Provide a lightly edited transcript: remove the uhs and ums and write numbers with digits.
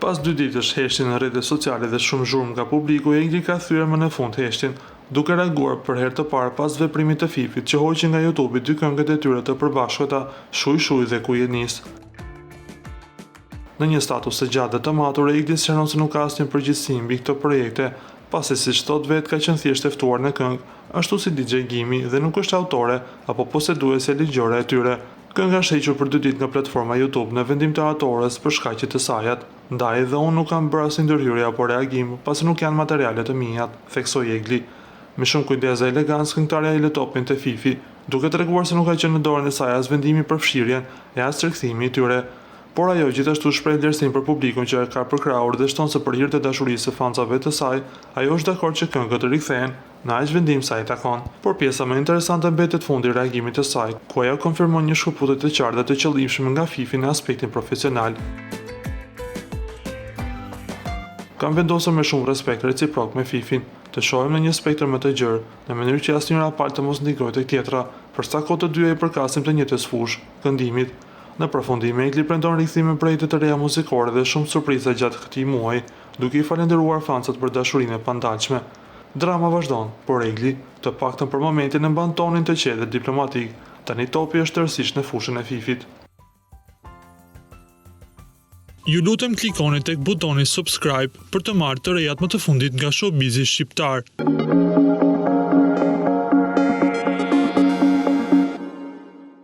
Pas 2 ditësh heshtjen në rrjetet sociale dhe shumë zhurmë nga publiku, Egli ka thyer më në fund heshtjen, duke reaguar për herë të parë pas veprimit të Fifit që hoqi nga YouTube 2 këngët e tyre të përbashkëta, Shuj Shuj dhe Ku je nis. Në një status të gjatë dhe të matur, Egli sqaron se nuk ka asnjë përgjegjësi mbi këtë projekte, pasi siç thot vetë ka qenë thjesht e ftuar në këngë, ashtu si DJ Gimi dhe nuk është autore apo poseduese ligjore e tyre. Kënga është hequr për 2 ditë nga platforma YouTube në vendim të autores për shkaqe të sajat, ndaj dhe unë nuk kam bërë asnjë ndërhyrje apo reagim, pasi nuk janë materiale të mia, theksoi Egli. Me shumë kujdes dhe elegancë, këngëtarja i lë topin te Fifi, duke treguar se nuk ka qenë në dorën e saj as vendimi për fshirjen e as rikthimi i tyre. Por ajo gjithashtu shpreh vlerësim për publikun që e ka përkrahur dhe shton se për hir të dashurisë së fansave të saj, ajo është dakord që këngët të rikthehen në aq vendim sa i takon. Por pjesa më interesante mbetet fundi i reagimit të saj, ku ajo konfirmon një shkëputje të qartë dhe të qëllimshme nga Fifi në aspektin profesional. Kam vendosur me shumë respekt reciprok me Fifin, të shohim në një spektër më të gjerë, në mënyrë që asnjëra palë të mos ndikojë tek tjetra, për sa kohë të dyja i përkasin të njëjtës fushë, këndimit. Në përfundim, Egli premton rikthime projekte të reja muzikore dhe shumë surpriza gjatë këtij muaji, duke i falendëruar fansat për dashurinë e pandalshme. Drama vazhdon, por Egli, të paktën për momentin, e mban tonin të qetë dhe diplomatik. Tani topi është tërësisht në fushën e Fifit. Ju lutem klikoni tek butoni subscribe për të marrë të rejat më të fundit nga showbizi shqiptar.